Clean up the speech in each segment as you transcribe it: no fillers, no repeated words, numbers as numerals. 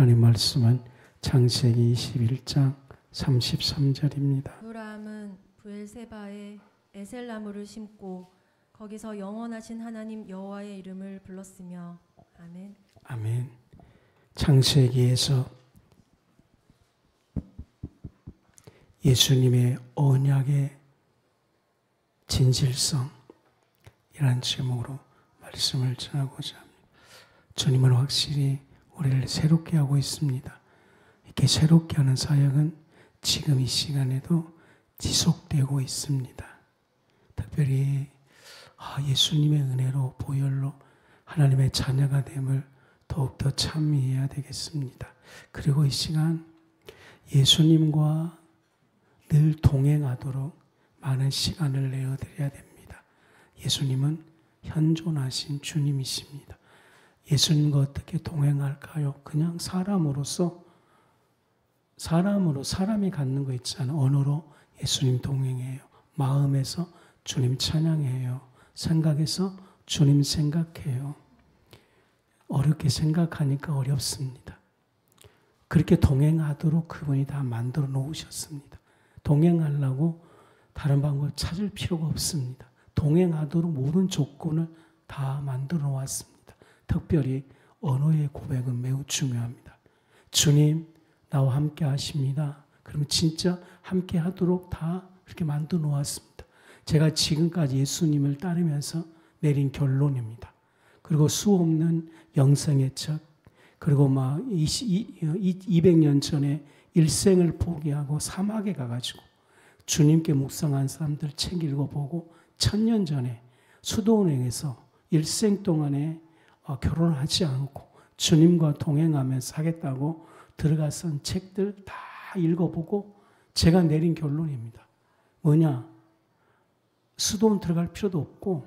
하나님 말씀은 창세기 21장 33절입니다. 아브라함은 브엘세바에 에셀나무를 심고 거기서 영원하신 하나님 여호와의 이름을 불렀으며. 아멘. 아멘. 창세기에서 예수님의 언약의 진실성이라는 제목으로 말씀을 전하고자 합니다. 주님은 확실히 우리를 새롭게 하고 있습니다. 이렇게 새롭게 하는 사역은 지금 이 시간에도 지속되고 있습니다. 특별히 예수님의 은혜로 보혈로 하나님의 자녀가 됨을 더욱더 찬미해야 되겠습니다. 그리고 이 시간 예수님과 늘 동행하도록 많은 시간을 내어드려야 됩니다. 예수님은 현존하신 주님이십니다. 예수님과 어떻게 동행할까요? 그냥 사람이 갖는 거 있잖아요. 언어로 예수님 동행해요. 마음에서 주님 찬양해요. 생각에서 주님 생각해요. 어렵게 생각하니까 어렵습니다. 그렇게 동행하도록 그분이 다 만들어 놓으셨습니다. 동행하려고 다른 방법을 찾을 필요가 없습니다. 동행하도록 모든 조건을 다 만들어 놓았습니다. 특별히 언어의 고백은 매우 중요합니다. 주님, 나와 함께 하십니다. 그러면 진짜 함께 하도록 다 이렇게 만들어 놓았습니다. 제가 지금까지 예수님을 따르면서 내린 결론입니다. 그리고 수없는 영생의 책, 그리고 200년 전에 일생을 포기하고 사막에 가가지고 주님께 묵상한 사람들 책 읽어보고 1000년 전에 수도은행에서 일생 동안에 결혼하지 않고 주님과 동행하면서 하겠다고 들어가선 책들 다 읽어보고 제가 내린 결론입니다. 뭐냐? 수도원 들어갈 필요도 없고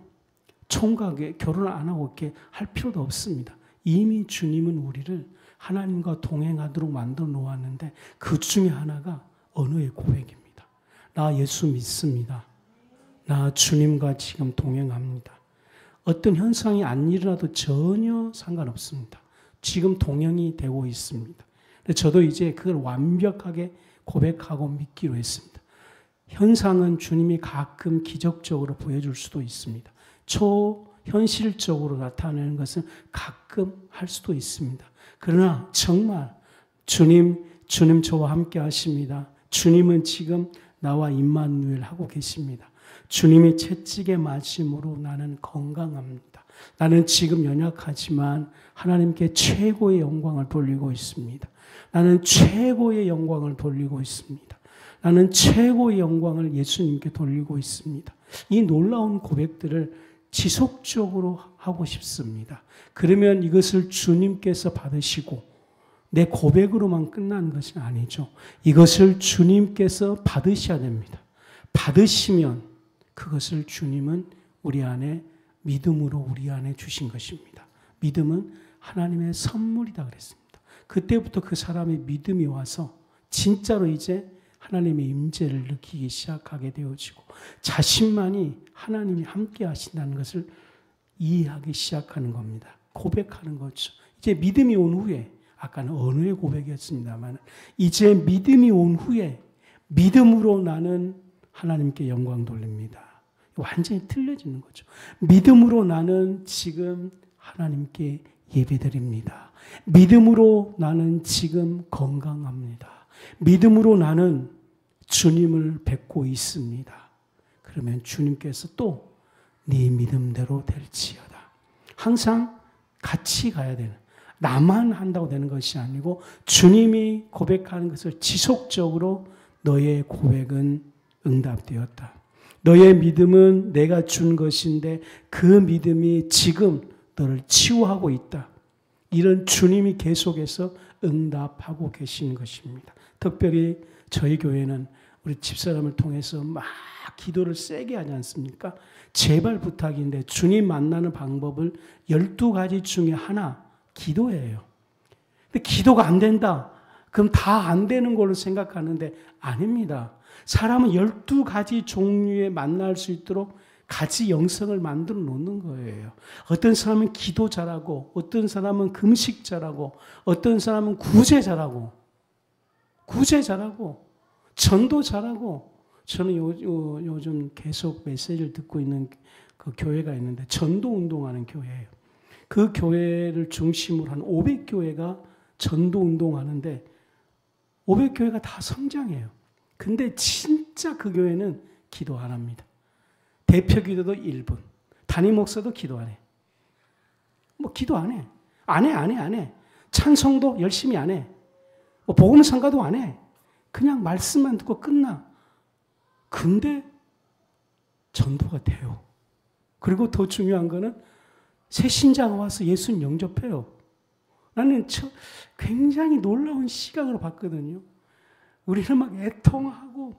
총각에 결혼을 안 하고 이렇게 할 필요도 없습니다. 이미 주님은 우리를 하나님과 동행하도록 만들어 놓았는데 그 중에 하나가 언어의 고백입니다. 나 예수 믿습니다. 나 주님과 지금 동행합니다. 어떤 현상이 안 일어나도 전혀 상관없습니다. 지금 동행이 되고 있습니다. 저도 이제 그걸 완벽하게 고백하고 믿기로 했습니다. 현상은 주님이 가끔 기적적으로 보여줄 수도 있습니다. 초현실적으로 나타내는 것은 가끔 할 수도 있습니다. 그러나 정말 주님 저와 함께 하십니다. 주님은 지금 나와 임마누엘 하고 계십니다. 주님이 채찍에 맞음으로 나는 건강합니다. 나는 지금 연약하지만 하나님께 최고의 영광을 돌리고 있습니다. 나는 최고의 영광을 돌리고 있습니다. 나는 최고의 영광을 예수님께 돌리고 있습니다. 이 놀라운 고백들을 지속적으로 하고 싶습니다. 그러면 이것을 주님께서 받으시고 내 고백으로만 끝나는 것이 아니죠. 이것을 주님께서 받으셔야 됩니다. 받으시면 그것을 주님은 우리 안에 믿음으로 우리 안에 주신 것입니다. 믿음은 하나님의 선물이다 그랬습니다. 그때부터 그 사람의 믿음이 와서 진짜로 이제 하나님의 임재를 느끼기 시작하게 되어지고 자신만이 하나님이 함께 하신다는 것을 이해하기 시작하는 겁니다. 고백하는 거죠. 이제 믿음이 온 후에 아까는 언어의 고백이었습니다만 이제 믿음이 온 후에 믿음으로 나는 하나님께 영광 돌립니다. 완전히 틀려지는 거죠. 믿음으로 나는 지금 하나님께 예배드립니다. 믿음으로 나는 지금 건강합니다. 믿음으로 나는 주님을 뵙고 있습니다. 그러면 주님께서 또 네 믿음대로 될지어다. 항상 같이 가야 되는, 나만 한다고 되는 것이 아니고 주님이 고백하는 것을 지속적으로 너의 고백은 응답되었다. 너의 믿음은 내가 준 것인데 그 믿음이 지금 너를 치유하고 있다. 이런 주님이 계속해서 응답하고 계시는 것입니다. 특별히 저희 교회는 우리 집사람을 통해서 막 기도를 세게 하지 않습니까? 제발 부탁인데 주님 만나는 방법을 12가지 중에 하나 기도예요. 근데 기도가 안 된다. 그럼 다 안 되는 걸로 생각하는데 아닙니다. 사람은 12가지 종류에 만날 수 있도록 가지 영성을 만들어 놓는 거예요. 어떤 사람은 기도 잘하고, 어떤 사람은 금식 잘하고, 어떤 사람은 구제 잘하고, 전도 잘하고. 저는 요즘 계속 메시지를 듣고 있는 그 교회가 있는데 전도 운동하는 교회예요. 그 교회를 중심으로 한 500교회가 전도 운동하는데 500교회가 다 성장해요. 근데 진짜 그 교회는 기도 안 합니다. 대표 기도도 1분. 담임 목사도 기도 안 해. 기도 안 해. 안 해. 찬송도 열심히 안 해. 복음성가도 안 해. 그냥 말씀만 듣고 끝나. 근데 전도가 돼요. 그리고 더 중요한 거는 새 신자가 와서 예수님 영접해요. 나는 굉장히 놀라운 시각으로 봤거든요. 우리는 막 애통하고,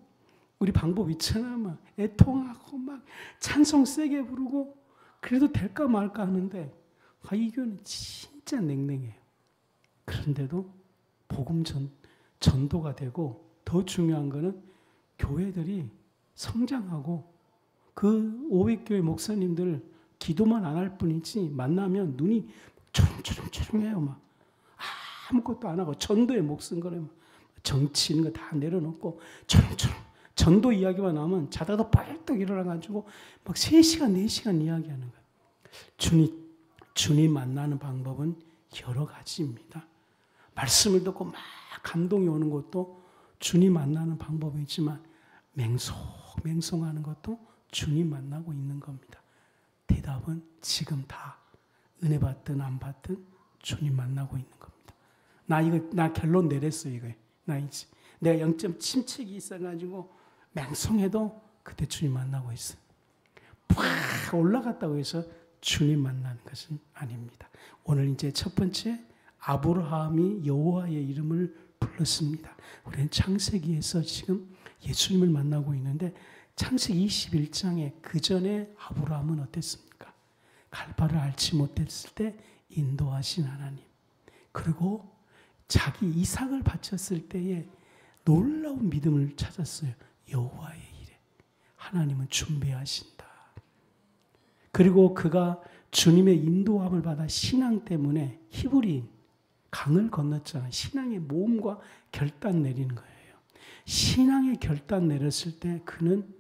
우리 방법 있잖아. 막 애통하고, 막 찬송 세게 부르고, 그래도 될까 말까 하는데, 이 교회는 진짜 냉랭해요. 그런데도 복음 전도가 되고, 더 중요한 거는 교회들이 성장하고, 그 500교회 목사님들 기도만 안 할 뿐이지, 만나면 눈이 초롱초롱초롱해요. 막 아무것도 안 하고 전도에 목숨 걸어요. 정치 있는 거 다 내려놓고 초롱초롱 전도 이야기만 하면 자다가 빨떡 일어나가지고 막 3시간 4시간 이야기하는 거예요. 주님 만나는 방법은 여러 가지입니다. 말씀을 듣고 막 감동이 오는 것도 주님 만나는 방법이지만 맹송하는 것도 주님 만나고 있는 겁니다. 대답은 지금 다 은혜 받든 안 받든 주님 만나고 있는 겁니다. 나 결론 내렸어, 이거. 나 이제 내가 영적 침체기 있어가지고 맹송해도 그때 주님 만나고 있어. 팍 올라갔다고 해서 주님 만나는 것은 아닙니다. 오늘 이제 첫 번째, 아브라함이 여호와의 이름을 불렀습니다. 우리는 창세기에서 지금 예수님을 만나고 있는데 창세기 21장에 그 전에 아브라함은 어땠습니까? 갈 바를 알지 못했을 때 인도하신 하나님. 그리고 자기 이삭을 바쳤을 때에 놀라운 믿음을 찾았어요. 여호와의 일에 하나님은 준비하신다. 그리고 그가 주님의 인도함을 받아 신앙 때문에 히브리인 강을 건넜잖아요. 신앙의 모험과 결단 내리는 거예요. 신앙의 결단 내렸을 때 그는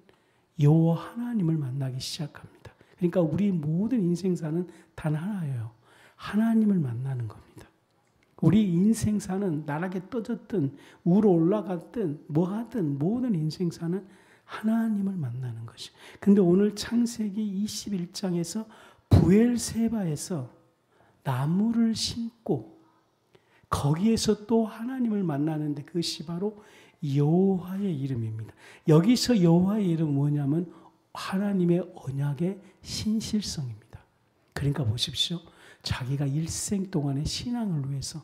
여호와 하나님을 만나기 시작합니다. 그러니까 우리 모든 인생사는 단 하나예요. 하나님을 만나는 겁니다. 우리 인생사는 나락에 떠졌든 우로 올라갔든 뭐 하든 모든 인생사는 하나님을 만나는 것이. 근데 오늘 창세기 21장에서 부엘세바에서 나무를 심고 거기에서 또 하나님을 만나는데 그것이 바로 여호와의 이름입니다. 여기서 여호와의 이름은 뭐냐면 하나님의 언약의 신실성입니다. 그러니까 보십시오. 자기가 일생 동안의 신앙을 위해서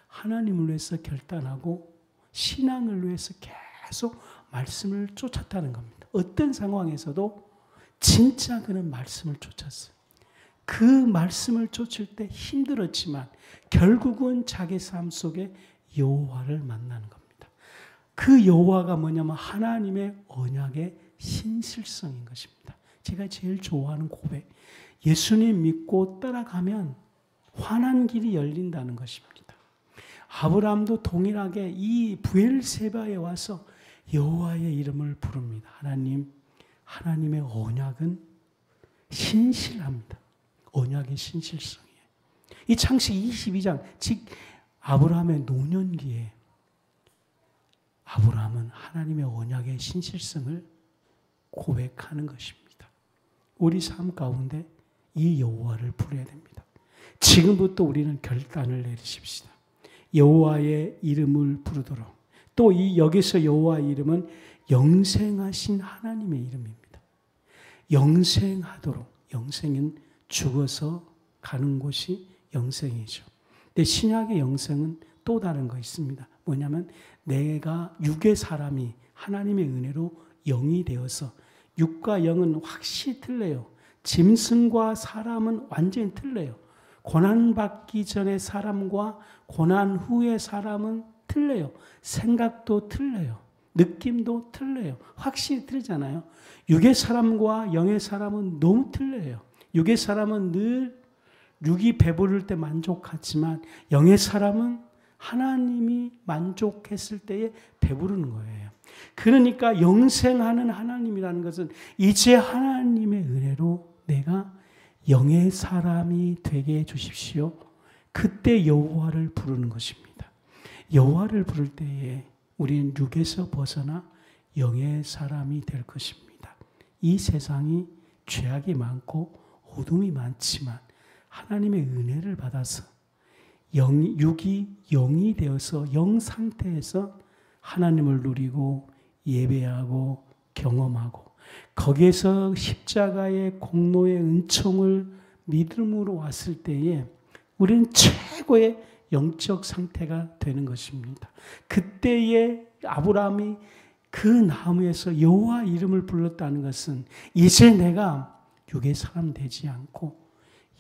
하나님을 위해서 결단하고 신앙을 위해서 계속 말씀을 쫓았다는 겁니다. 어떤 상황에서도 진짜 그는 말씀을 쫓았어요. 그 말씀을 쫓을 때 힘들었지만 결국은 자기 삶 속에 여호와를 만나는 겁니다. 그 여호와가 뭐냐면 하나님의 언약의 신실성인 것입니다. 제가 제일 좋아하는 고백. 예수님 믿고 따라가면 환한 길이 열린다는 것입니다. 아브라함도 동일하게 이 부엘세바에 와서 여호와의 이름을 부릅니다. 하나님의 언약은 신실합니다. 언약의 신실성이에요. 이 창세기 22장, 즉 아브라함의 노년기에 아브라함은 하나님의 언약의 신실성을 고백하는 것입니다. 우리 삶 가운데 이 여호와를 부르야 됩니다. 지금부터 우리는 결단을 내리십시다. 여호와의 이름을 부르도록. 또 여기서 여호와의 이름은 영생하신 하나님의 이름입니다. 영생하도록. 영생은 죽어서 가는 곳이 영생이죠. 근데 신약의 영생은 또 다른 거 있습니다. 뭐냐면 내가 육의 사람이 하나님의 은혜로 영이 되어서 육과 영은 확실히 틀려요. 짐승과 사람은 완전히 틀려요. 고난받기 전의 사람과 고난 후의 사람은 틀려요. 생각도 틀려요. 느낌도 틀려요. 확실히 틀리잖아요. 육의 사람과 영의 사람은 너무 틀려요. 육의 사람은 늘 육이 배부를 때 만족하지만 영의 사람은 하나님이 만족했을 때에 배부르는 거예요. 그러니까 영생하는 하나님이라는 것은 이제 하나님의 은혜로 내가 영의 사람이 되게 해주십시오. 그때 여호와를 부르는 것입니다. 여호와를 부를 때에 우리는 육에서 벗어나 영의 사람이 될 것입니다. 이 세상이 죄악이 많고 어둠이 많지만 하나님의 은혜를 받아서 육이 영이 되어서 영 상태에서 하나님을 누리고 예배하고 경험하고 거기에서 십자가의 공로의 은총을 믿음으로 왔을 때에 우리는 최고의 영적 상태가 되는 것입니다. 그때에 아브라함이 그 나무에서 여호와 이름을 불렀다는 것은 이제 내가 육의 사람 되지 않고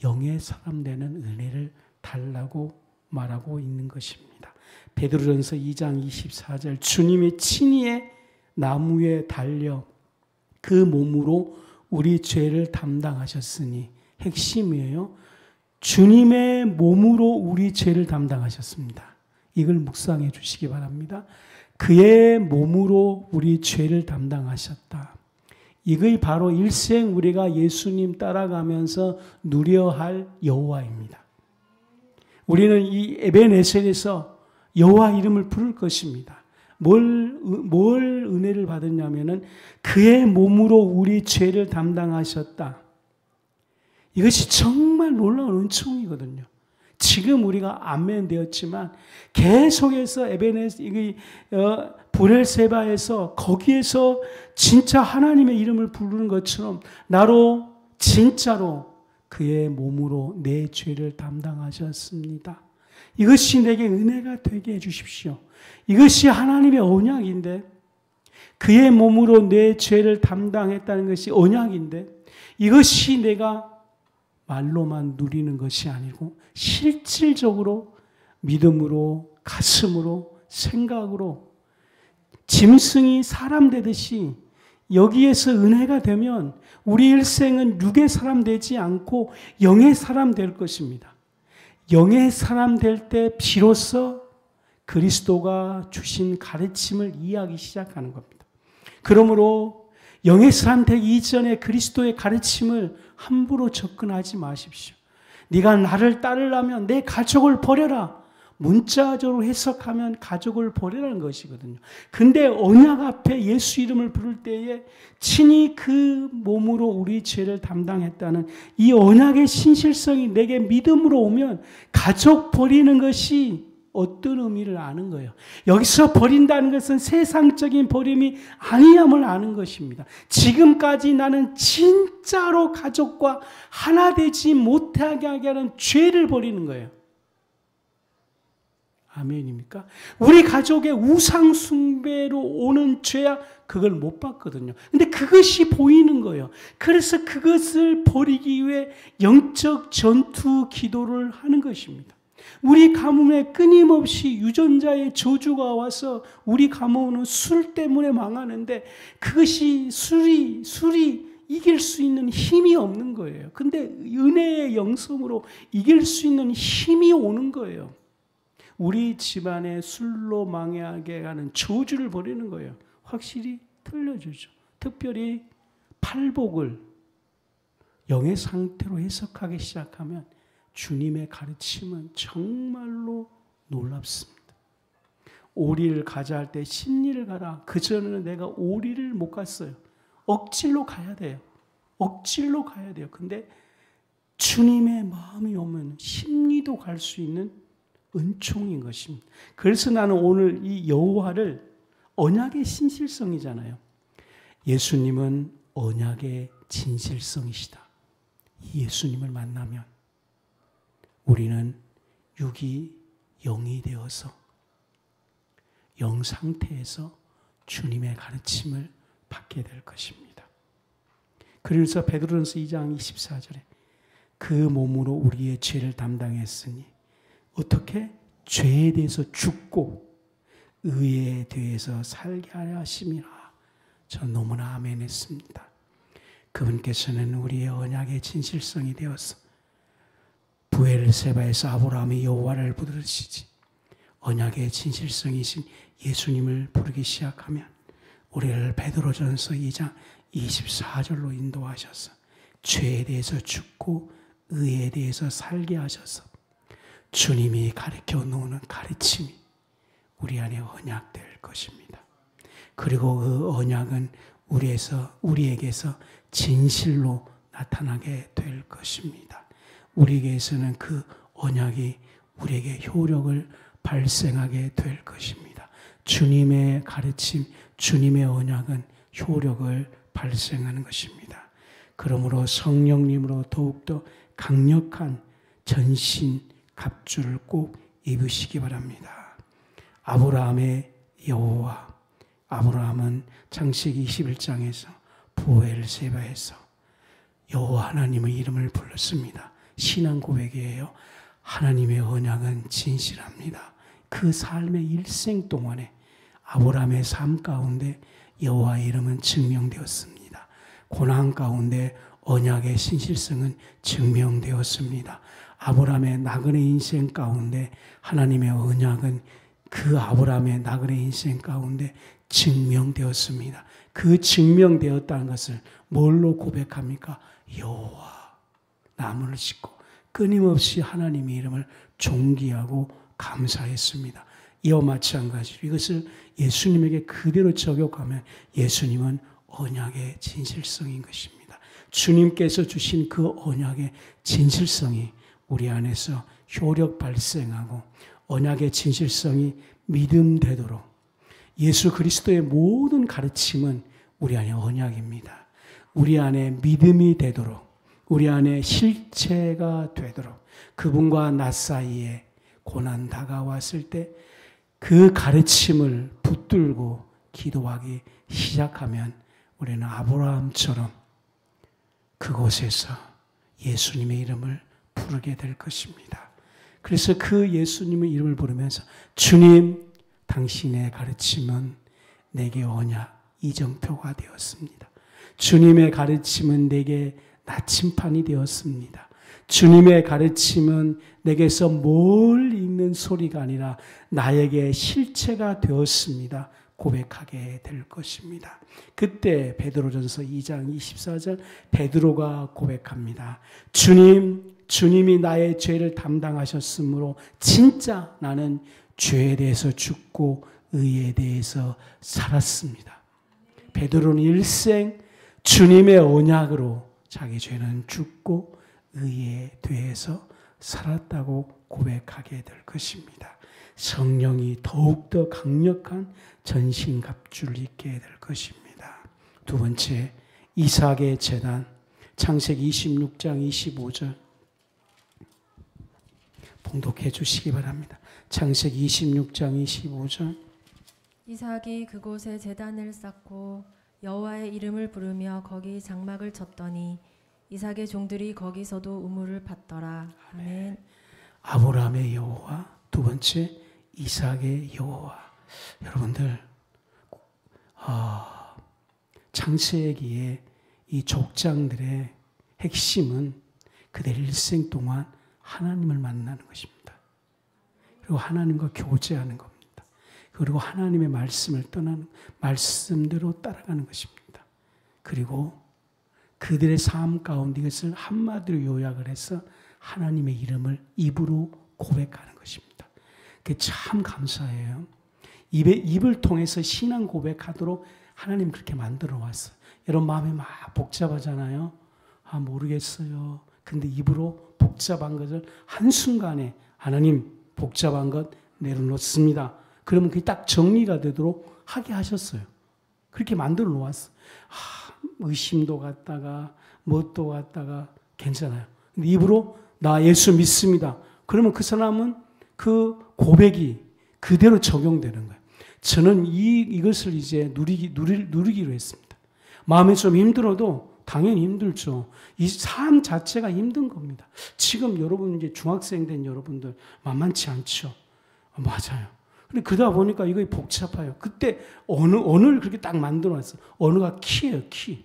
영의 사람 되는 은혜를 달라고 말하고 있는 것입니다. 베드로전서 2장 24절 주님의 친히의 나무에 달려 그 몸으로 우리 죄를 담당하셨으니 핵심이에요. 주님의 몸으로 우리 죄를 담당하셨습니다. 이걸 묵상해 주시기 바랍니다. 그의 몸으로 우리 죄를 담당하셨다. 이것이 바로 일생 우리가 예수님 따라가면서 누려야 할 여호와입니다. 우리는 이 에벤에셀에서 여호와 이름을 부를 것입니다. 뭘 은혜를 받았냐면은 그의 몸으로 우리 죄를 담당하셨다. 이것이 정말 놀라운 은총이거든요. 지금 우리가 아멘 되었지만 계속해서 브엘세바에서 거기에서 진짜 하나님의 이름을 부르는 것처럼 나로 진짜로 그의 몸으로 내 죄를 담당하셨습니다. 이것이 내게 은혜가 되게 해주십시오. 이것이 하나님의 언약인데 그의 몸으로 내 죄를 담당했다는 것이 언약인데 이것이 내가 말로만 누리는 것이 아니고 실질적으로 믿음으로 가슴으로 생각으로 짐승이 사람 되듯이 여기에서 은혜가 되면 우리 일생은 육의 사람 되지 않고 영의 사람 될 것입니다. 영의 사람 될 때 비로소 그리스도가 주신 가르침을 이해하기 시작하는 겁니다. 그러므로 영의 사람 되기 이전에 그리스도의 가르침을 함부로 접근하지 마십시오. 네가 나를 따르려면 내 가족을 버려라. 문자적으로 해석하면 가족을 버리라는 것이거든요. 근데 언약 앞에 예수 이름을 부를 때에 친히 그 몸으로 우리 죄를 담당했다는 이 언약의 신실성이 내게 믿음으로 오면 가족 버리는 것이 어떤 의미를 아는 거예요. 여기서 버린다는 것은 세상적인 버림이 아니함을 아는 것입니다. 지금까지 나는 진짜로 가족과 하나 되지 못하게 하게 하는 죄를 버리는 거예요. 아멘입니까? 우리 가족의 우상 숭배로 오는 죄야 그걸 못 봤거든요. 근데 그것이 보이는 거예요. 그래서 그것을 버리기 위해 영적 전투 기도를 하는 것입니다. 우리 가문에 끊임없이 유전자의 저주가 와서 우리 가문은 술 때문에 망하는데 그것이 술이 이길 수 있는 힘이 없는 거예요. 근데 은혜의 영성으로 이길 수 있는 힘이 오는 거예요. 우리 집안에 술로 망하게 하는 저주를 버리는 거예요. 확실히 틀려주죠. 특별히 팔복을 영의 상태로 해석하기 시작하면 주님의 가르침은 정말로 놀랍습니다. 오리를 가자 할 때 심리를 가라. 그전에는 내가 오리를 못 갔어요. 억지로 가야 돼요. 억지로 가야 돼요. 근데 주님의 마음이 오면 심리도 갈 수 있는 은총인 것입니다. 그래서 나는 오늘 이 여호와를 언약의 신실성이잖아요. 예수님은 언약의 진실성이시다. 이 예수님을 만나면 우리는 육이 영이 되어서 영 상태에서 주님의 가르침을 받게 될 것입니다. 그래서 베드로전서 2장 24절에 그 몸으로 우리의 죄를 담당했으니 어떻게? 죄에 대해서 죽고 의에 대해서 살게 하려 하심이라. 저 너무나 아멘했습니다. 그분께서는 우리의 언약의 진실성이 되어서 브엘세바에서 아브라함의 여호와를 부르시지 언약의 진실성이신 예수님을 부르기 시작하면 우리를 베드로전서 2장 24절로 인도하셔서 죄에 대해서 죽고 의에 대해서 살게 하셔서 주님이 가르쳐 놓는 가르침이 우리 안에 언약될 것입니다. 그리고 그 언약은 우리에게서 진실로 나타나게 될 것입니다. 우리에게서는 그 언약이 우리에게 효력을 발생하게 될 것입니다. 주님의 가르침, 주님의 언약은 효력을 발생하는 것입니다. 그러므로 성령님으로 더욱더 강력한 전신 갑주를 꼭 입으시기 바랍니다. 아브라함의 여호와, 아브라함은 창세기 21장에서 브엘세바에서 여호와 하나님의 이름을 불렀습니다. 신앙 고백이에요. 하나님의 언약은 진실합니다. 그 삶의 일생 동안에 아브라함의 삶 가운데 여호와의 이름은 증명되었습니다. 고난 가운데 언약의 신실성은 증명되었습니다. 아브라함의 나그네 인생 가운데 하나님의 언약은 그 아브라함의 나그네 인생 가운데 증명되었습니다. 그 증명되었다는 것을 뭘로 고백합니까? 여호와, 나무를 싣고 끊임없이 하나님의 이름을 존귀하고 감사했습니다. 이와 마찬가지로 이것을 예수님에게 그대로 적용하면 예수님은 언약의 진실성인 것입니다. 주님께서 주신 그 언약의 진실성이 우리 안에서 효력 발생하고 언약의 진실성이 믿음되도록 예수 그리스도의 모든 가르침은 우리 안에 언약입니다. 우리 안에 믿음이 되도록 우리 안에 실체가 되도록 그분과 나 사이에 고난 다가왔을 때 그 가르침을 붙들고 기도하기 시작하면 우리는 아브라함처럼 그곳에서 예수님의 이름을 부르게 될 것입니다. 그래서 그 예수님의 이름을 부르면서 주님, 당신의 가르침은 내게 언약, 이정표가 되었습니다. 주님의 가르침은 내게 나침판이 되었습니다. 주님의 가르침은 내게서 멀리 있는 소리가 아니라 나에게 실체가 되었습니다. 고백하게 될 것입니다. 그때 베드로전서 2장 24절 베드로가 고백합니다. 주님이 나의 죄를 담당하셨으므로 진짜 나는 죄에 대해서 죽고 의에 대해서 살았습니다. 베드로는 일생 주님의 언약으로 자기 죄는 죽고 의에 대해서 살았다고 고백하게 될 것입니다. 성령이 더욱더 강력한 전신갑주를 입게 될 것입니다. 두 번째, 이삭의 제단, 창세기 26장 25절 봉독해 주시기 바랍니다. 창세기 26장 25절 이삭이 그곳에 제단을 쌓고 여호와의 이름을 부르며 거기 장막을 쳤더니 이삭의 종들이 거기서도 우물을 팠더라. 아멘. 아브라함의 여호와, 두 번째 이삭의 여호와. 여러분들 창세기의 이 족장들의 핵심은 그들 일생 동안 하나님을 만나는 것입니다. 그리고 하나님과 교제하는 겁니다. 그리고 하나님의 말씀을 말씀대로 따라가는 것입니다. 그리고 그들의 삶 가운데 이것을 한마디로 요약을 해서 하나님의 이름을 입으로 고백하는 것입니다. 그게 참 감사해요. 입을 통해서 신앙 고백하도록 하나님 그렇게 만들어 왔어요. 여러분 마음이 막 복잡하잖아요. 모르겠어요. 근데 입으로 복잡한 것을 한순간에 하나님 복잡한 것 내려놓습니다. 그러면 그게 딱 정리가 되도록 하게 하셨어요. 그렇게 만들어 놓았어요. 의심도 갔다가 뭣도 갔다가 괜찮아요. 근데 입으로 나 예수 믿습니다. 그러면 그 사람은 그 고백이 그대로 적용되는 거예요. 저는 이것을 이제 누리기로 했습니다. 마음이 좀 힘들어도 당연히 힘들죠. 이 삶 자체가 힘든 겁니다. 지금 여러분 이제 중학생 된 여러분들 만만치 않죠. 맞아요. 근데 그러다 보니까 이거 복잡해요. 그때 언어를 그렇게 딱 만들어 놨어요. 언어가 키예요, 키.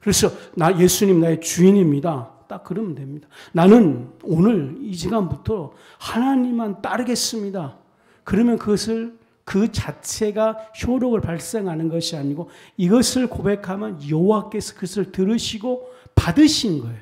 그래서 예수님 나의 주인입니다. 딱 그러면 됩니다. 나는 오늘 이 시간부터 하나님만 따르겠습니다. 그러면 그 자체가 효력을 발생하는 것이 아니고 이것을 고백하면 여호와께서 그것을 들으시고 받으신 거예요.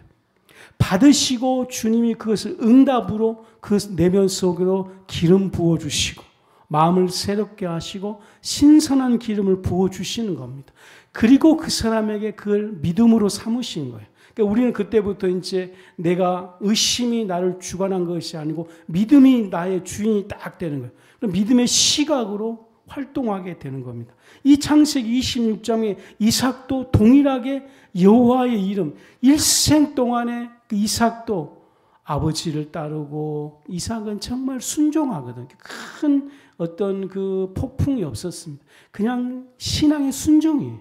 받으시고 주님이 그것을 응답으로 그 내면 속으로 기름 부어주시고 마음을 새롭게 하시고 신선한 기름을 부어주시는 겁니다. 그리고 그 사람에게 그걸 믿음으로 삼으신 거예요. 그러니까 우리는 그때부터 이제 내가 의심이 나를 주관한 것이 아니고 믿음이 나의 주인이 딱 되는 거예요. 믿음의 시각으로 활동하게 되는 겁니다. 이 창세기 26장에 이삭도 동일하게 여호와의 이름, 일생 동안에 그 이삭도 아버지를 따르고 이삭은 정말 순종하거든요. 큰 어떤 그 폭풍이 없었습니다. 그냥 신앙의 순종이에요.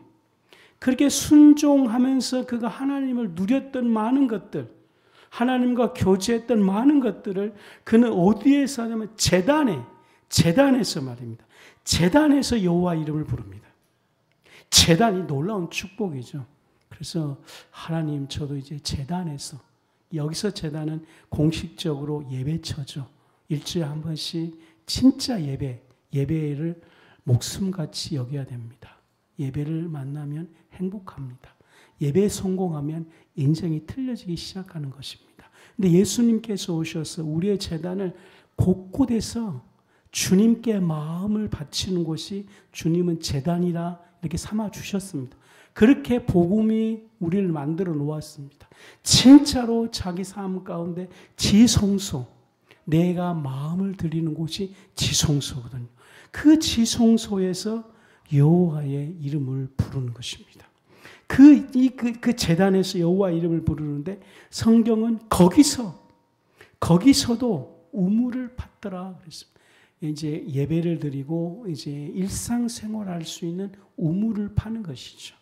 그렇게 순종하면서 그가 하나님을 누렸던 많은 것들, 하나님과 교제했던 많은 것들을 그는 어디에서 하냐면 제단에서 말입니다. 제단에서 여호와 이름을 부릅니다. 제단이 놀라운 축복이죠. 그래서 하나님 저도 이제 제단에서, 여기서 제단은 공식적으로 예배처죠. 일주일에 한 번씩 진짜 예배를 목숨같이 여겨야 됩니다. 예배를 만나면 행복합니다. 예배에 성공하면 인생이 틀려지기 시작하는 것입니다. 근데 예수님께서 오셔서 우리의 제단을 곳곳에서 주님께 마음을 바치는 곳이 주님은 제단이라 이렇게 삼아 주셨습니다. 그렇게 복음이 우리를 만들어 놓았습니다. 진짜로 자기 삶 가운데 지성소, 내가 마음을 드리는 곳이 지성소거든요. 그 지성소에서 여호와의 이름을 부르는 것입니다. 그 제단에서 여호와 이름을 부르는데 성경은 거기서도 우물을 팠더라 그랬습니다. 이제 예배를 드리고 이제 일상생활할 수 있는 우물을 파는 것이죠.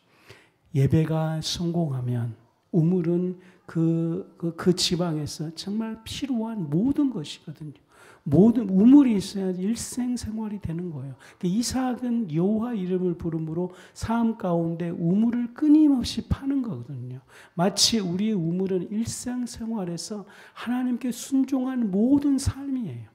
예배가 성공하면 우물은 그 지방에서 정말 필요한 모든 것이거든요. 모든 우물이 있어야지 일생생활이 되는 거예요. 이삭은 여호와 이름을 부름으로 삶 가운데 우물을 끊임없이 파는 거거든요. 마치 우리의 우물은 일상생활에서 하나님께 순종한 모든 삶이에요.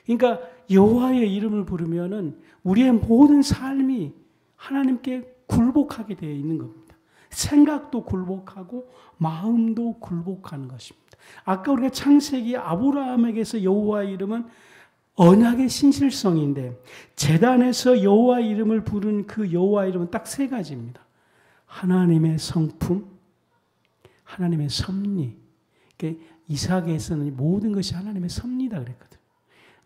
그러니까 여호와의 이름을 부르면은 우리의 모든 삶이 하나님께 굴복하게 되어 있는 겁니다. 생각도 굴복하고 마음도 굴복하는 것입니다. 아까 우리가 창세기 아브라함에게서 여호와의 이름은 언약의 신실성인데 제단에서 여호와의 이름을 부른 그 여호와의 이름은 딱 세 가지입니다. 하나님의 성품, 하나님의 섭리. 그러니까 이삭에서는 모든 것이 하나님의 섭리다 그랬거든요.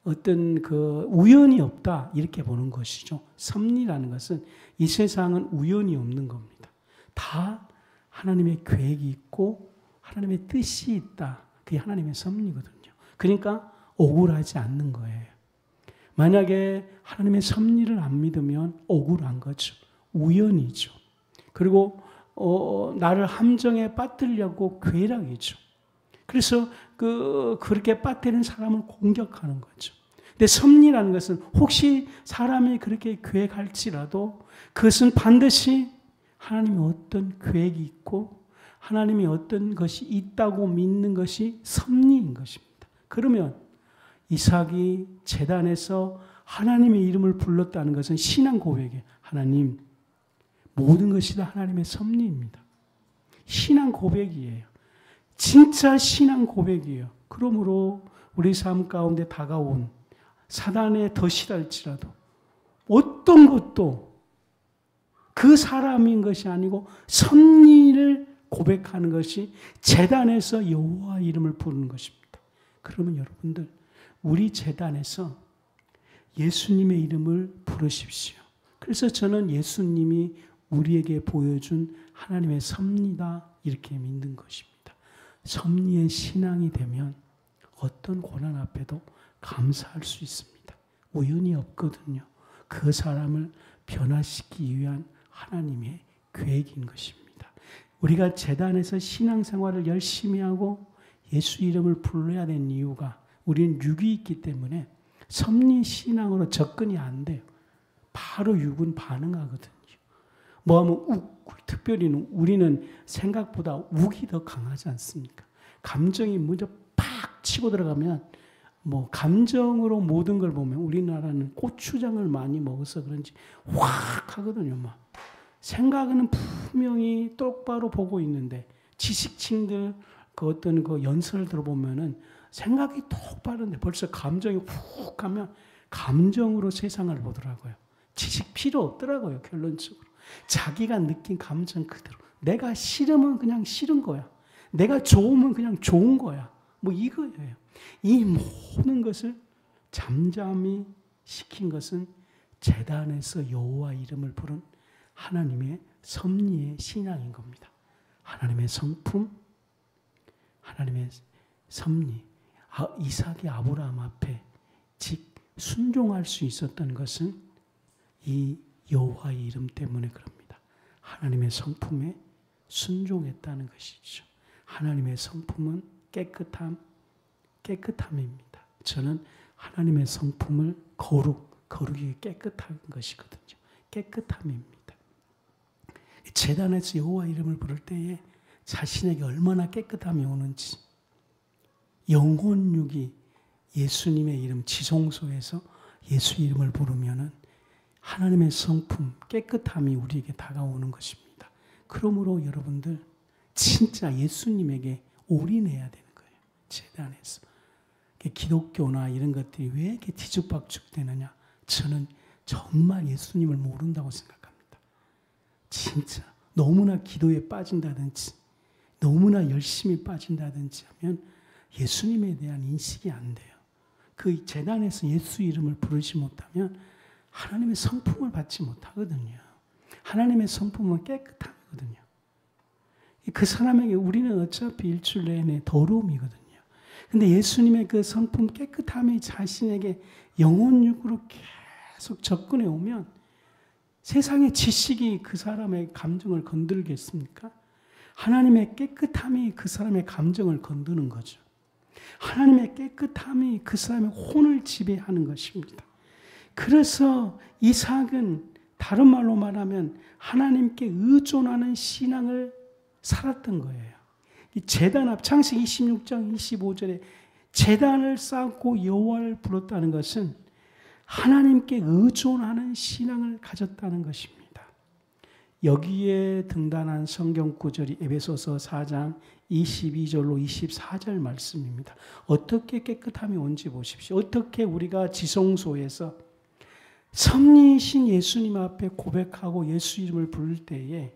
어떤 그 우연이 없다 이렇게 보는 것이죠. 섭리라는 것은 이 세상은 우연이 없는 겁니다. 다 하나님의 계획이 있고 하나님의 뜻이 있다. 그게 하나님의 섭리거든요. 그러니까 억울하지 않는 거예요. 만약에 하나님의 섭리를 안 믿으면 억울한 거죠. 우연이죠. 그리고 나를 함정에 빠뜨리려고 괴락이죠. 그래서 그렇게 빠뜨리는 사람을 공격하는 거죠. 근데 섭리라는 것은 혹시 사람이 그렇게 계획할지라도 그것은 반드시 하나님의 어떤 계획이 있고 하나님이 어떤 것이 있다고 믿는 것이 섭리인 것입니다. 그러면 이삭이 제단에서 하나님의 이름을 불렀다는 것은 신앙 고백이에요. 하나님, 모든 것이 다 하나님의 섭리입니다. 신앙 고백이에요. 진짜 신앙 고백이에요. 그러므로 우리 삶 가운데 다가온 사단에 덫이랄지라도 어떤 것도 그 사람인 것이 아니고 섭리를 고백하는 것이 제단에서 여호와 이름을 부르는 것입니다. 그러면 여러분들 우리 제단에서 예수님의 이름을 부르십시오. 그래서 저는 예수님이 우리에게 보여준 하나님의 섭리다 이렇게 믿는 것입니다. 섭리의 신앙이 되면 어떤 고난 앞에도 감사할 수 있습니다. 우연이 없거든요. 그 사람을 변화시키기 위한 하나님의 계획인 것입니다. 우리가 제단에서 신앙생활을 열심히 하고 예수 이름을 불러야 되는 이유가 우리는 육이 있기 때문에 섭리신앙으로 접근이 안 돼요. 바로 육은 반응하거든요. 뭐하면 특별히 우리는 생각보다 욱이 더 강하지 않습니까? 감정이 먼저 팍 치고 들어가면 뭐 감정으로 모든 걸 보면 우리나라는 고추장을 많이 먹어서 그런지 확 하거든요. 막 생각은 분명히 똑바로 보고 있는데 지식층들 그 어떤 그 연설을 들어보면은 생각이 똑바른데 벌써 감정이 훅 가면 감정으로 세상을 보더라고요. 지식 필요 없더라고요. 결론적으로. 자기가 느낀 감정 그대로. 내가 싫으면 그냥 싫은 거야. 내가 좋으면 그냥 좋은 거야. 뭐 이거예요. 이 모든 것을 잠잠히 시킨 것은 제단에서 여호와 이름을 부른 하나님의 섭리의 신앙인 겁니다. 하나님의 성품, 하나님의 섭리. 이삭이 아브라함 앞에 즉 순종할 수 있었던 것은 이 여호와의 이름 때문에 그럽니다. 하나님의 성품에 순종했다는 것이죠. 하나님의 성품은 깨끗함입니다. 저는 하나님의 성품을 거룩이 깨끗한 것이거든요. 깨끗함입니다. 제단에서 여호와 이름을 부를 때에 자신에게 얼마나 깨끗함이 오는지 영혼육이 예수님의 이름 지성소에서 예수 이름을 부르면은 하나님의 성품 깨끗함이 우리에게 다가오는 것입니다. 그러므로 여러분들 진짜 예수님에게 올인해야 되는 거예요. 제단에서. 기독교나 이런 것들이 왜 이렇게 뒤죽박죽 되느냐? 저는 정말 예수님을 모른다고 생각합니다. 진짜 너무나 기도에 빠진다든지 너무나 열심히 빠진다든지 하면 예수님에 대한 인식이 안 돼요. 그 제단에서 예수 이름을 부르지 못하면 하나님의 성품을 받지 못하거든요. 하나님의 성품은 깨끗함이거든요. 그 사람에게 우리는 어차피 일주일 내내 더러움이거든요. 근데 예수님의 그 성품 깨끗함이 자신에게 영혼육으로 계속 접근해 오면 세상의 지식이 그 사람의 감정을 건들겠습니까? 하나님의 깨끗함이 그 사람의 감정을 건드는 거죠. 하나님의 깨끗함이 그 사람의 혼을 지배하는 것입니다. 그래서 이삭은 다른 말로 말하면 하나님께 의존하는 신앙을 살았던 거예요. 이 제단 앞 창세기 26장 25절에 제단을 쌓고 여호와를 불렀다는 것은 하나님께 의존하는 신앙을 가졌다는 것입니다. 여기에 등단한 성경 구절이 에베소서 4장 22절로 24절 말씀입니다. 어떻게 깨끗함이 온지 보십시오. 어떻게 우리가 지성소에서 섭리이신 예수님 앞에 고백하고 예수 이름을 부를 때에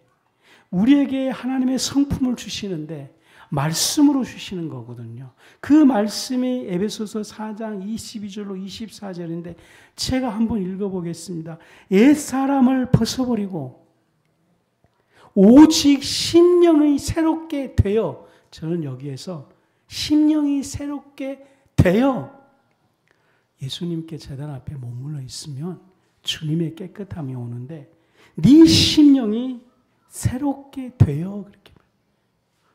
우리에게 하나님의 성품을 주시는데 말씀으로 주시는 거거든요. 그 말씀이 에베소서 4장 22절로 24절인데 제가 한번 읽어보겠습니다. 옛사람을 벗어버리고 오직 심령이 새롭게 되어, 저는 여기에서 심령이 새롭게 되어 예수님께 제단 앞에 머물러 있으면 주님의 깨끗함이 오는데 네 심령이 새롭게 되어 그렇게.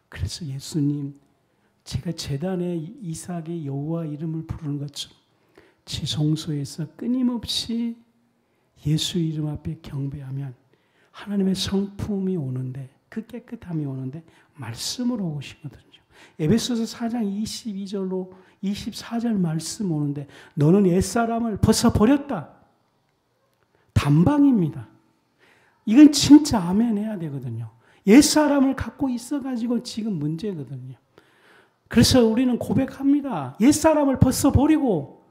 그래서 예수님, 제가 제단에 이삭의 여호와 이름을 부르는 것처럼 지성소에서 끊임없이 예수 이름 앞에 경배하면 하나님의 성품이 오는데, 그 깨끗함이 오는데 말씀으로 오시거든요. 에베소서 4장 22절로 24절 말씀 오는데 너는 옛사람을 벗어버렸다. 단방입니다. 이건 진짜 아멘 해야 되거든요. 옛사람을 갖고 있어가지고 지금 문제거든요. 그래서 우리는 고백합니다. 옛사람을 벗어버리고,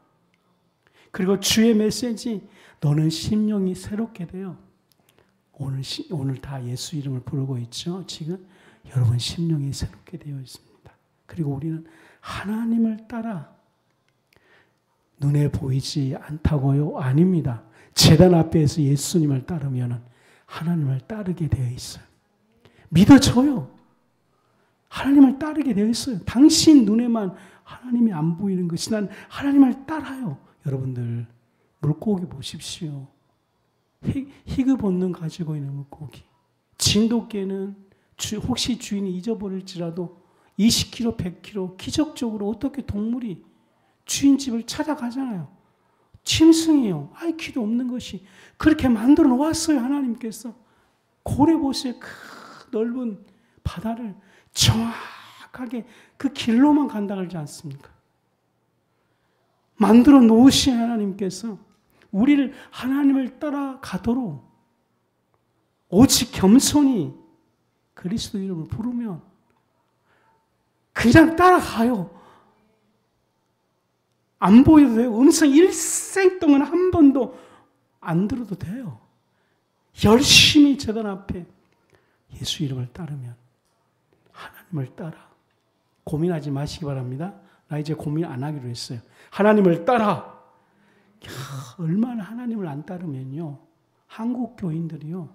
그리고 주의 메시지, 너는 심령이 새롭게 돼요. 오늘 다 예수 이름을 부르고 있죠. 지금 여러분 심령이 새롭게 되어 있습니다. 그리고 우리는 하나님을 따라, 눈에 보이지 않다고요? 아닙니다. 제단 앞에서 예수님을 따르면 하나님을 따르게 되어 있어요. 믿어져요. 하나님을 따르게 되어 있어요. 당신 눈에만 하나님이 안 보이는 것이 난 하나님을 따라요. 여러분들 물고기 보십시오. 희귀 본능 가지고 있는 물고기. 진돗개는 혹시 주인이 잊어버릴지라도 20km, 100km 기적적으로 어떻게 동물이 주인 집을 찾아가잖아요. 짐승이요. IQ도 없는 것이 그렇게 만들어 놓았어요. 하나님께서. 고래 보세요. 그 넓은 바다를 정확하게 그 길로만 간다 그러지 않습니까? 만들어 놓으신 하나님께서 우리를 하나님을 따라가도록 오직 겸손히 그리스도 이름을 부르면 그냥 따라가요. 안 보여도 돼요. 음성 일생 동안 한 번도 안 들어도 돼요. 열심히 제단 앞에 예수 이름을 따르면 하나님을 따라. 고민하지 마시기 바랍니다. 나 이제 고민 안 하기로 했어요. 하나님을 따라. 얼마나 하나님을 안 따르면요. 한국 교인들이요.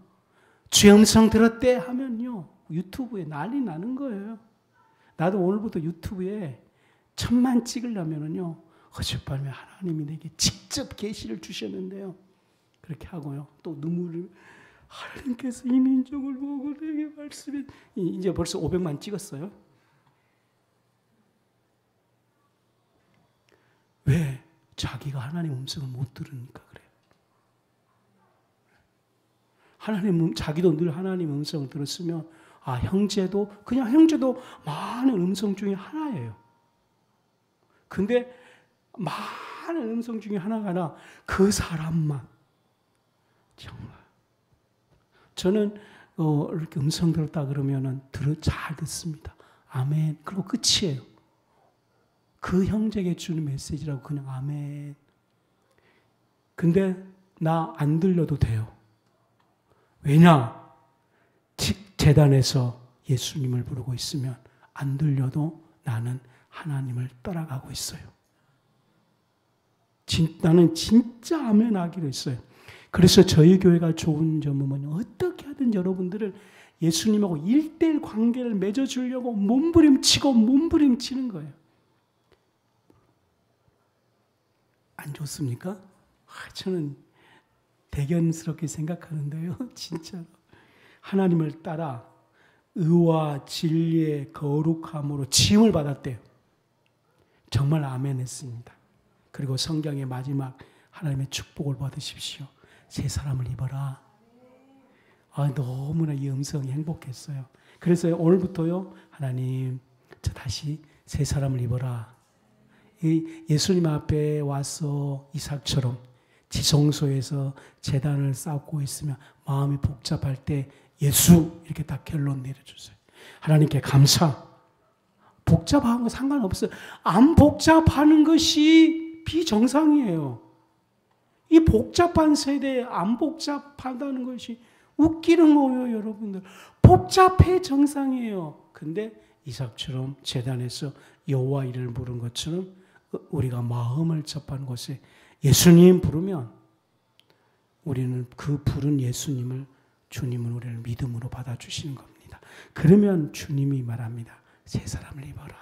죄 음성 들었대 하면요. 유튜브에 난리 나는 거예요. 나도 오늘부터 유튜브에 1000만 찍으려면요. 어젯밤에 하나님이 내게 직접 계시를 주셨는데요. 그렇게 하고요. 또 눈물을 하나님께서 이 민족을 보고 내게 말씀해. 이제 벌써 500만 찍었어요. 왜? 자기가 하나님 음성을 못 들으니까 그래요. 자기도 늘 하나님 음성을 들었으면 형제도 많은 음성 중에 하나예요. 근데 많은 음성 중에 하나가 아니라 그 사람만 정말 저는 이렇게 음성 들었다 그러면은 잘 듣습니다. 아멘. 그리고 끝이에요. 그 형제에게 주는 메시지라고 그냥 아멘. 근데 나 안 들려도 돼요. 왜냐? 재단에서 예수님을 부르고 있으면 안 들려도 나는 하나님을 따라가고 있어요. 나는 진짜 아멘 하기로 했어요. 그래서 저희 교회가 좋은 점은 어떻게 하든 여러분들을 예수님하고 1:1 관계를 맺어주려고 몸부림치는 거예요. 안 좋습니까? 저는 대견스럽게 생각하는데요. 진짜로. 하나님을 따라 의와 진리의 거룩함으로 지음을 받았대요. 정말 아멘 했습니다. 그리고 성경의 마지막 하나님의 축복을 받으십시오. 새 사람을 입어라. 너무나 이 음성이 행복했어요. 그래서 오늘부터요. 하나님, 저 다시 새 사람을 입어라. 예수님 앞에 와서 이삭처럼 지성소에서 제단을 쌓고 있으면 마음이 복잡할 때 예수 이렇게 딱 결론 내려주세요. 하나님께 감사. 복잡한 거 상관없어요. 안 복잡하는 것이 비정상이에요. 이 복잡한 세대에 안 복잡하다는 것이 웃기는 거예요, 여러분들. 복잡해 정상이에요. 근데 이삭처럼 제단에서 여호와 이름을 부른 것처럼 우리가 마음을 접한 곳에 예수님 부르면 우리는 그 부른 예수님을 주님은 우리를 믿음으로 받아주시는 겁니다. 그러면 주님이 말합니다. 새 사람을 입어라.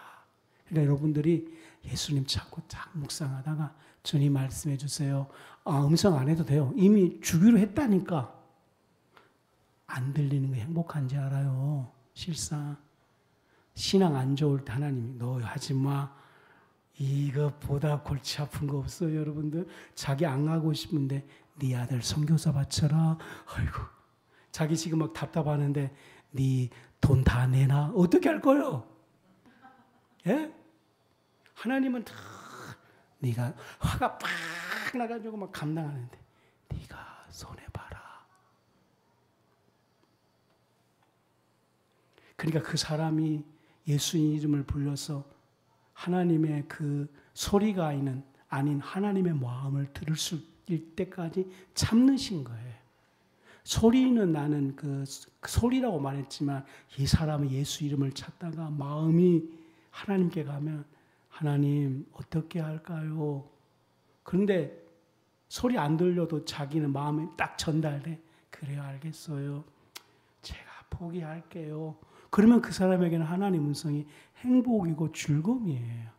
그러니까 여러분들이 예수님 찾고 딱 묵상하다가 주님 말씀해 주세요. 음성 안 해도 돼요. 이미 주기로 했다니까. 안 들리는 게 행복한지 알아요. 실상. 신앙 안 좋을 때 하나님이 너 하지 마. 이것보다 골치 아픈 거 없어요, 여러분들. 자기 안 가고 싶은데 네 아들 선교사 바쳐라. 아이고. 자기 지금 막 답답하는데 네 돈 다 내놔. 어떻게 할 거예요? 예? 하나님은 다 네가 화가 팍 나가지고 막 감당하는데 네가 손해봐라. 그러니까 그 사람이 예수님 이름을 불러서 하나님의 그 소리가 아닌 하나님의 마음을 들을 수 있을 때까지 참으신 거예요. 소리는 나는 그 소리라고 말했지만 이 사람이 예수 이름을 찾다가 마음이 하나님께 가면 하나님 어떻게 할까요? 그런데 소리 안 들려도 자기는 마음에 딱 전달돼. 그래요, 알겠어요. 제가 포기할게요. 그러면 그 사람에게는 하나님 음성이 행복이고 즐거움이에요.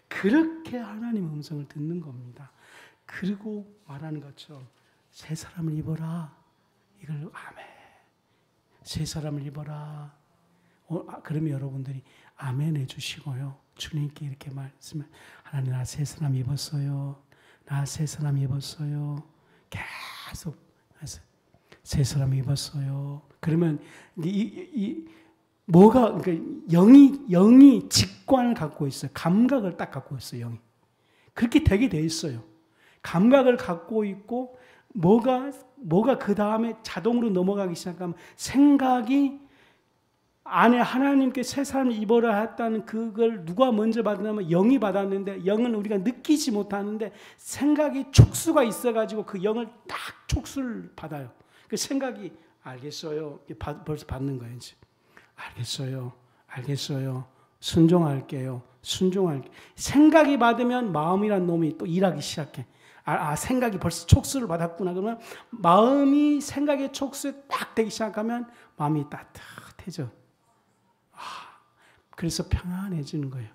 그렇게 하나님 음성을 듣는 겁니다. 그리고 말하는 것처럼 새 사람을 입어라. 이걸 아멘. 새 사람을 입어라. 그러면 여러분들이 아멘 해주시고요. 주님께 이렇게 말씀을 하나님 나 새 사람 입었어요. 나 새 사람 입었어요. 계속 새 사람 입었어요. 그러면 뭐가 그러니까 영이 직관을 갖고 있어요. 감각을 딱 갖고 있어요. 영이 그렇게 되게 돼 있어요. 감각을 갖고 있고 뭐가 그 다음에 자동으로 넘어가기 시작하면 생각이 안에 하나님께 새 사람을 입어라 했다는 그걸 누가 먼저 받았냐면 영이 받았는데 영은 우리가 느끼지 못하는데 생각이 촉수가 있어가지고 그 영을 딱 촉수를 받아요. 그 생각이 알겠어요. 벌써 받는 거예요. 이제. 알겠어요. 순종할게요. 생각이 받으면 마음이란 놈이 또 일하기 시작해. 생각이 벌써 촉수를 받았구나. 그러면 마음이 생각의 촉수에 딱 되기 시작하면 마음이 따뜻해져. 그래서 평안해지는 거예요.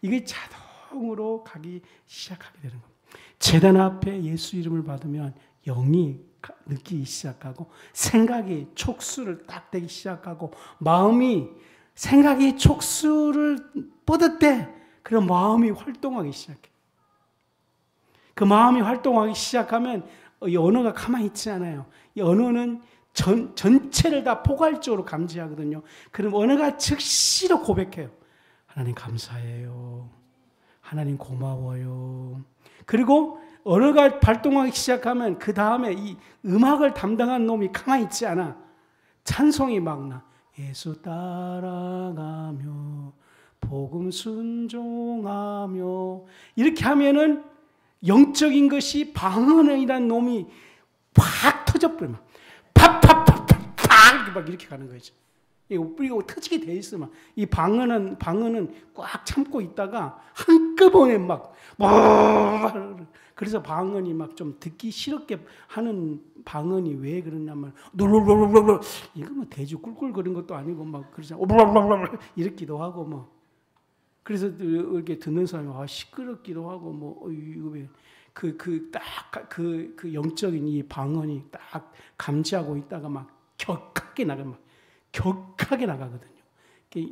이게 자동으로 가기 시작하게 되는 겁니다. 제단 앞에 예수 이름을 받으면 영이 느끼기 시작하고 생각이 촉수를 딱 되기 시작하고 마음이 생각이 촉수를 뻗었대. 그럼 마음이 활동하기 시작해. 그 마음이 활동하기 시작하면 이 언어가 가만히 있지 않아요. 이 언어는 전체를 다 포괄적으로 감지하거든요. 그럼 언어가 즉시로 고백해요. 하나님 감사해요. 하나님 고마워요. 그리고 언어가 발동하기 시작하면 그 다음에 이 음악을 담당한 놈이 가만히 있지 않아. 찬송이 막 나. 예수 따라가며 복음 순종하며 이렇게 하면은 영적인 것이 방언이라는 놈이 팍 터져버려. 팍 이렇게 가는 거죠. 이거 터지게 돼 있어. 이 방언은 꽉 참고 있다가 한꺼번에 막 그래서 방언이 막 좀 듣기 싫게 하는 방언이 왜 그러냐면 이거 뭐 돼지 꿀꿀거리는 것도 아니고 막 그러잖아. 이렇기도 하고 뭐 그래서 이렇게 듣는 사람이 시끄럽기도 하고 뭐 이거 왜 그 영적인 이 방언이 딱 감지하고 있다가 막 격하게 나가거든요.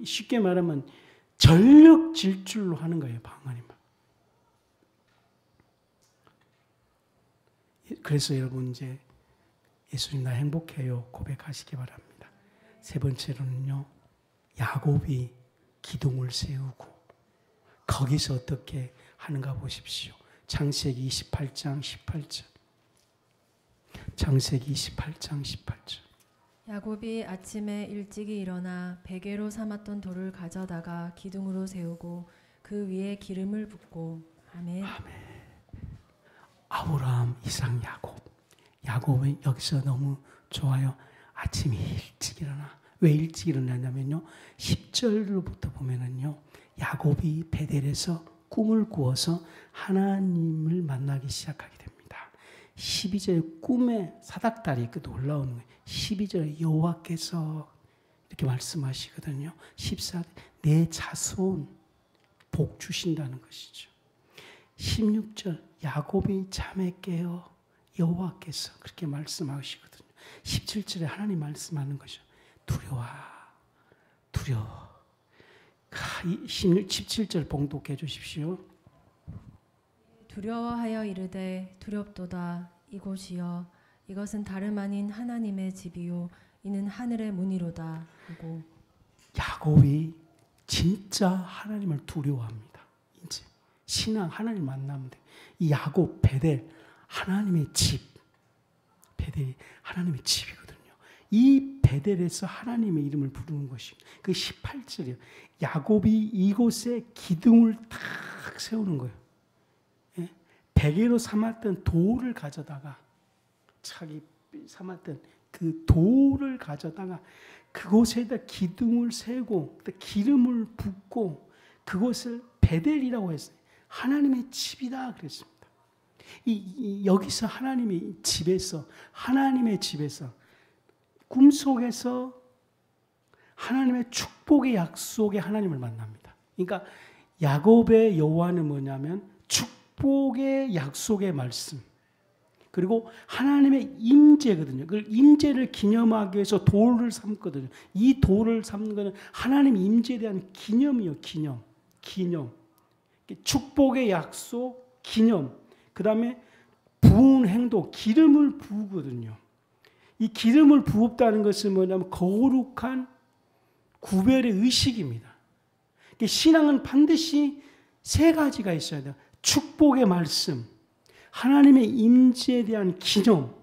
쉽게 말하면 전력 질주로 하는 거예요, 방언이. 그래서 여러분 이제 예수님 나 행복해요 고백하시기 바랍니다. 세 번째로는요, 야곱이 기둥을 세우고 거기서 어떻게 하는가 보십시오. 창세기 28장 18절. 창세기 28장 18절. 야곱이 아침에 일찍이 일어나 베개로 삼았던 돌을 가져다가 기둥으로 세우고 그 위에 기름을 붓고. 아멘. 아브라함, 이삭, 야곱은 여기서 너무 좋아요. 아침에 일찍 일어나. 왜 일찍 일어나냐면요, 10절로부터 보면은요, 야곱이 베델에서 꿈을 꾸어서 하나님을 만나기 시작하게 됩니다. 12절에 꿈에 사닥다리 놀라우는 거예요. 12절에 여호와께서 이렇게 말씀하시거든요. 14절 내 자손 복 주신다는 것이죠. 16절 야곱이 잠에 깨어 여호와께서 그렇게 말씀하시거든요. 17절에 하나님 말씀하는 것이죠. 두려워. 17절 봉독해 주십시오. 두려워하여 이르되 두렵도다. 이곳이여 이것은 다름 아닌 하나님의 집이요 이는 하늘의 문이로다 하고. 야곱이 진짜 하나님을 두려워합니다. 이제 신앙 하나님 만나면 돼. 이 야곱 베델 하나님의 집. 베델이 하나님의 집이거든요. 이 베델에서 하나님의 이름을 부르는 것이 그 18절이에요. 야곱이 이곳에 기둥을 탁 세우는 거예요. 예? 베개로 삼았던 돌을 가져다가 자기 삼았던 그 돌을 가져다가 그곳에다 기둥을 세우고 기름을 붓고 그곳을 베델이라고 했어요. 하나님의 집이다 그랬습니다. 여기서 하나님의 집에서 꿈속에서 하나님의 축복의 약속에 하나님을 만납니다. 그러니까 야곱의 여호와는 뭐냐면 축복의 약속의 말씀, 그리고 하나님의 임재거든요. 그 임재를 기념하기 위해서 돌을 삼거든요. 이 돌을 삼는 것은 하나님 임재에 대한 기념이요. 기념. 축복의 약속, 기념. 그 다음에 부은 행동, 기름을 부으거든요. 이 기름을 부었다는 것은 뭐냐면 거룩한 구별의 의식입니다. 신앙은 반드시 세 가지가 있어야 돼요. 축복의 말씀, 하나님의 임재에 대한 기념,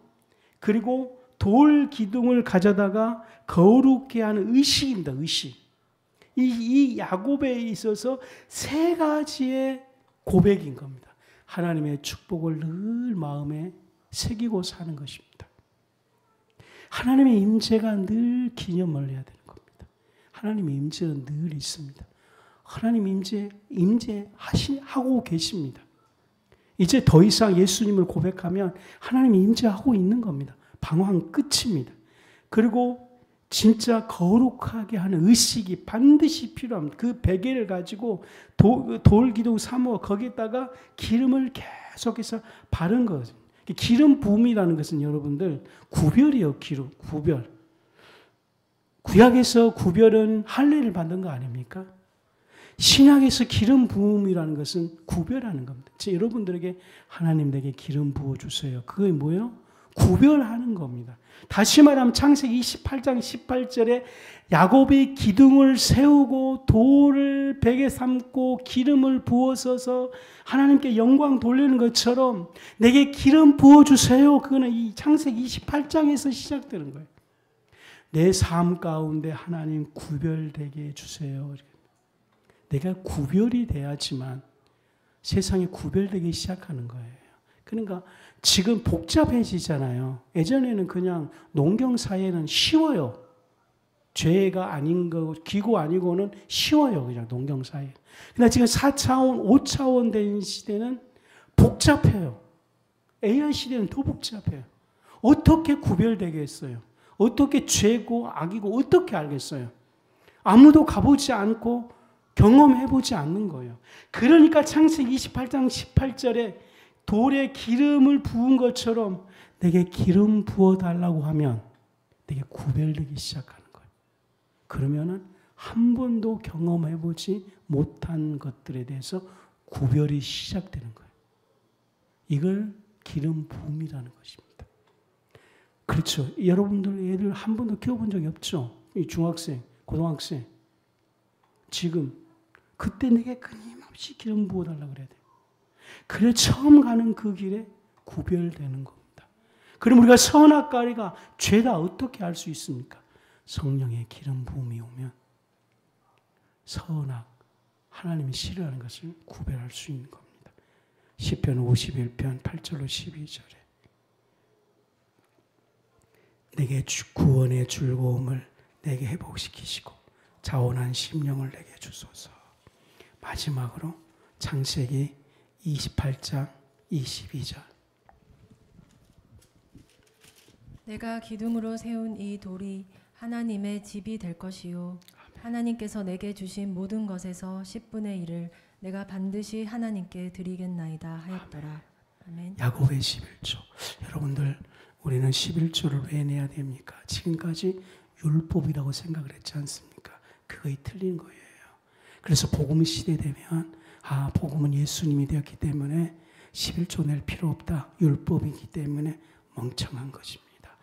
그리고 돌 기둥을 가져다가 거룩게 하는 의식입니다. 의식. 이 야곱에 있어서 세 가지의 고백인 겁니다. 하나님의 축복을 늘 마음에 새기고 사는 것입니다. 하나님의 임재가 늘 기념을 해야 되는 겁니다. 하나님의 임재는 늘 있습니다. 하나님 임재하고 계십니다. 이제 더 이상 예수님을 고백하면 하나님이 임재하고 있는 겁니다. 방황 끝입니다. 그리고 진짜 거룩하게 하는 의식이 반드시 필요합니다. 그 베개를 가지고 돌기둥 삼어 거기에다가 기름을 계속해서 바른 거죠. 기름 부음이라는 것은 여러분들 구별이에요. 기름, 구별. 구약에서 구별은 할례를 받는 거 아닙니까? 신약에서 기름 부음이라는 것은 구별하는 겁니다. 여러분들에게 하나님 내게 기름 부어주세요. 그게 뭐예요? 구별하는 겁니다. 다시 말하면 창세기 28장 18절에 야곱이 기둥을 세우고 돌을 베개 삼고 기름을 부어서서 하나님께 영광 돌리는 것처럼 내게 기름 부어주세요. 그거는 이 창세기 28장에서 시작되는 거예요. 내 삶 가운데 하나님 구별되게 해주세요. 내가 구별이 돼야지만 세상에 구별되기 시작하는 거예요. 그러니까 지금 복잡해지잖아요. 예전에는 그냥 농경사회는 쉬워요. 죄가 아닌 거, 기구 아니고는 쉬워요. 그냥 농경사회. 근데 지금 4차원, 5차원 된 시대는 복잡해요. AI 시대는 더 복잡해요. 어떻게 구별되겠어요? 어떻게 죄고 악이고 어떻게 알겠어요? 아무도 가보지 않고 경험해보지 않는 거예요. 그러니까 창세기 28장 18절에 돌에 기름을 부은 것처럼 내게 기름 부어달라고 하면 내게 구별되기 시작하는 거예요. 그러면은 한 번도 경험해보지 못한 것들에 대해서 구별이 시작되는 거예요. 이걸 기름 부음이라는 것입니다. 그렇죠. 여러분들 애들 한 번도 키워본 적이 없죠? 이 중학생, 고등학생. 지금 그때 내게 끊임없이 기름 부어달라고 그래야 돼요. 그래 처음 가는 그 길에 구별되는 겁니다. 그럼 우리가 선악과리가 죄다 어떻게 알 수 있습니까? 성령의 기름 부음이 오면 선악, 하나님이 싫어하는 것을 구별할 수 있는 겁니다. 시편 51편 8절로 12절에 내게 구원의 즐거움을 내게 회복시키시고 자원한 심령을 내게 주소서. 마지막으로 창세기 28장 22절 내가 기둥으로 세운 이 돌이 하나님의 집이 될 것이요 하나님께서 내게 주신 모든 것에서 10분의 1을 내가 반드시 하나님께 드리겠나이다 하였더라. 아멘. 야곱의 11조. 여러분들 우리는 11조를 왜 내야 됩니까? 지금까지 율법이라고 생각을 했지 않습니까? 그거이 틀린 거예요. 그래서 복음 시대 되면 복음은 예수님이 되었기 때문에 11조 낼 필요 없다. 율법이기 때문에 멍청한 것입니다.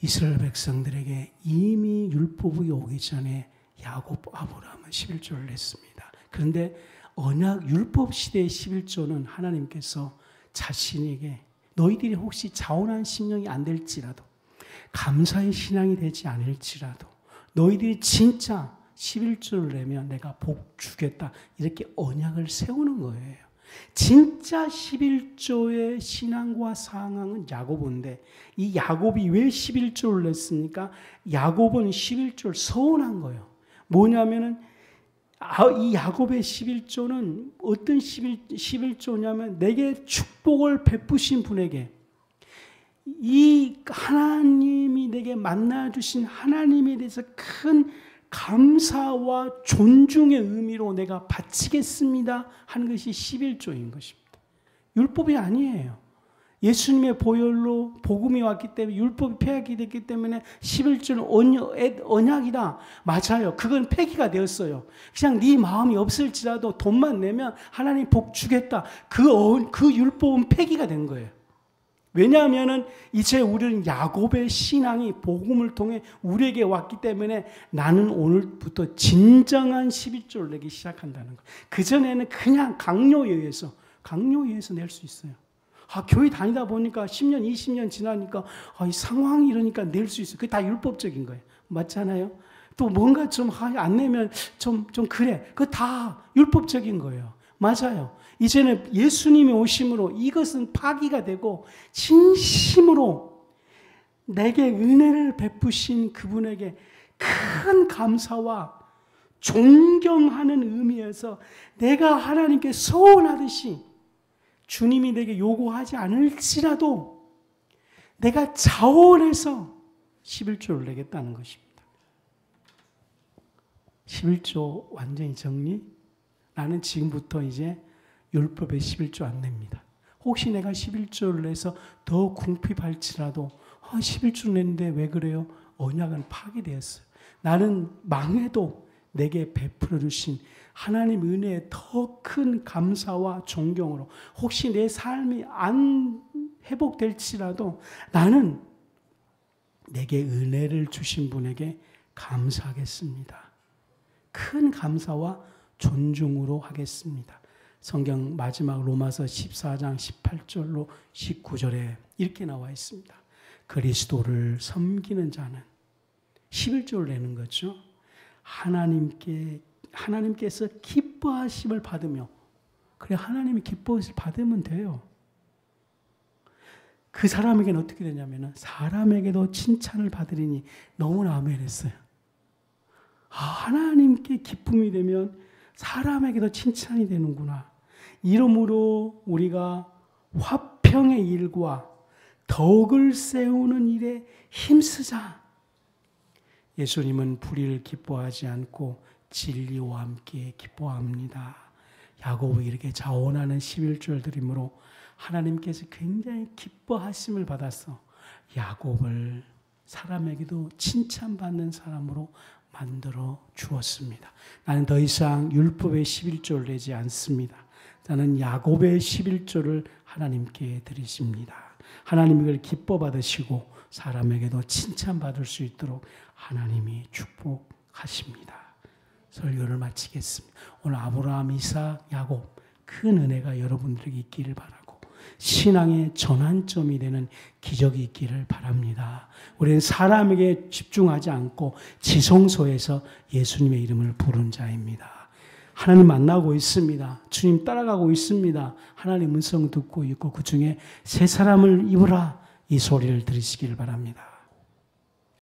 이스라엘 백성들에게 이미 율법이 오기 전에 야곱, 아브라함은 11조를 냈습니다. 그런데 언약 율법 시대의 11조는 하나님께서 자신에게 너희들이 혹시 자원한 심령이 안 될지라도 감사의 신앙이 되지 않을지라도 너희들이 진짜 11조를 내면 내가 복 주겠다. 이렇게 언약을 세우는 거예요. 진짜 11조의 신앙과 상황은 야고보인데 이 야곱이 왜 11조를 냈습니까? 야곱은 11조를 서운한 거예요. 뭐냐면은 이 야곱의 11조는 어떤 11조냐면 내게 축복을 베푸신 분에게 이 하나님이 내게 만나주신 하나님에 대해서 큰 감사와 존중의 의미로 내가 바치겠습니다 하는 것이 11조인 것입니다. 율법이 아니에요. 예수님의 보혈로 복음이 왔기 때문에 율법이 폐하게 됐기 때문에 11조는 언약이다. 맞아요. 그건 폐기가 되었어요. 그냥 네 마음이 없을지라도 돈만 내면 하나님 복 주겠다. 그 율법은 폐기가 된 거예요. 왜냐하면 이제 우리는 야곱의 신앙이 복음을 통해 우리에게 왔기 때문에 나는 오늘부터 진정한 11조를 내기 시작한다는 거. 그전에는 그냥 강요에 의해서 낼 수 있어요. 교회 다니다 보니까 10년, 20년 지나니까 이 상황이 이러니까 낼 수 있어요. 그게 다 율법적인 거예요. 맞잖아요? 또 뭔가 좀 안 내면 좀 그래. 그거 다 율법적인 거예요. 맞아요. 이제는 예수님이 오심으로 이것은 파기가 되고 진심으로 내게 은혜를 베푸신 그분에게 큰 감사와 존경하는 의미에서 내가 하나님께 서원하듯이 주님이 내게 요구하지 않을지라도 내가 자원해서 11조를 내겠다는 것입니다. 11조 완전히 정리? 나는 지금부터 이제 율법의 11조 안 냅니다. 혹시 내가 11조를 내서 더 궁핍할지라도 11조 냈는데 왜 그래요? 언약은 파괴되었어요. 나는 망해도 내게 베풀어 주신 하나님 은혜의 더 큰 감사와 존경으로 혹시 내 삶이 안 회복될지라도 나는 내게 은혜를 주신 분에게 감사하겠습니다. 큰 감사와 존중으로 하겠습니다. 성경 마지막 로마서 14장 18절로 19절에 이렇게 나와 있습니다. 그리스도를 섬기는 자는 11조를 내는 거죠. 하나님께서 기뻐하심을 받으며, 그래 하나님이 기뻐하심을 받으면 돼요. 그 사람에게는 어떻게 되냐면 사람에게도 칭찬을 받으리니 너무나 아멘했어요. 하나님께 기쁨이 되면 사람에게도 칭찬이 되는구나. 이러므로 우리가 화평의 일과 덕을 세우는 일에 힘쓰자. 예수님은 불의를 기뻐하지 않고 진리와 함께 기뻐합니다. 야곱이 이렇게 자원하는 11조를 드림으로 하나님께서 굉장히 기뻐하심을 받아서 야곱을 사람에게도 칭찬받는 사람으로 만들어 주었습니다. 나는 더 이상 율법의 11조를 내지 않습니다. 나는 야곱의 11조를 하나님께 드리십니다. 하나님이 그걸 기뻐 받으시고 사람에게도 칭찬받을 수 있도록 하나님이 축복하십니다. 설교를 마치겠습니다. 오늘 아브라함, 이삭, 야곱 큰 은혜가 여러분들에게 있기를 바라고 신앙의 전환점이 되는 기적이 있기를 바랍니다. 우리는 사람에게 집중하지 않고 지성소에서 예수님의 이름을 부른 자입니다. 하나님 만나고 있습니다. 주님 따라가고 있습니다. 하나님 음성 듣고 있고 그 중에 새 사람을 입으라 이 소리를 들으시기를 바랍니다.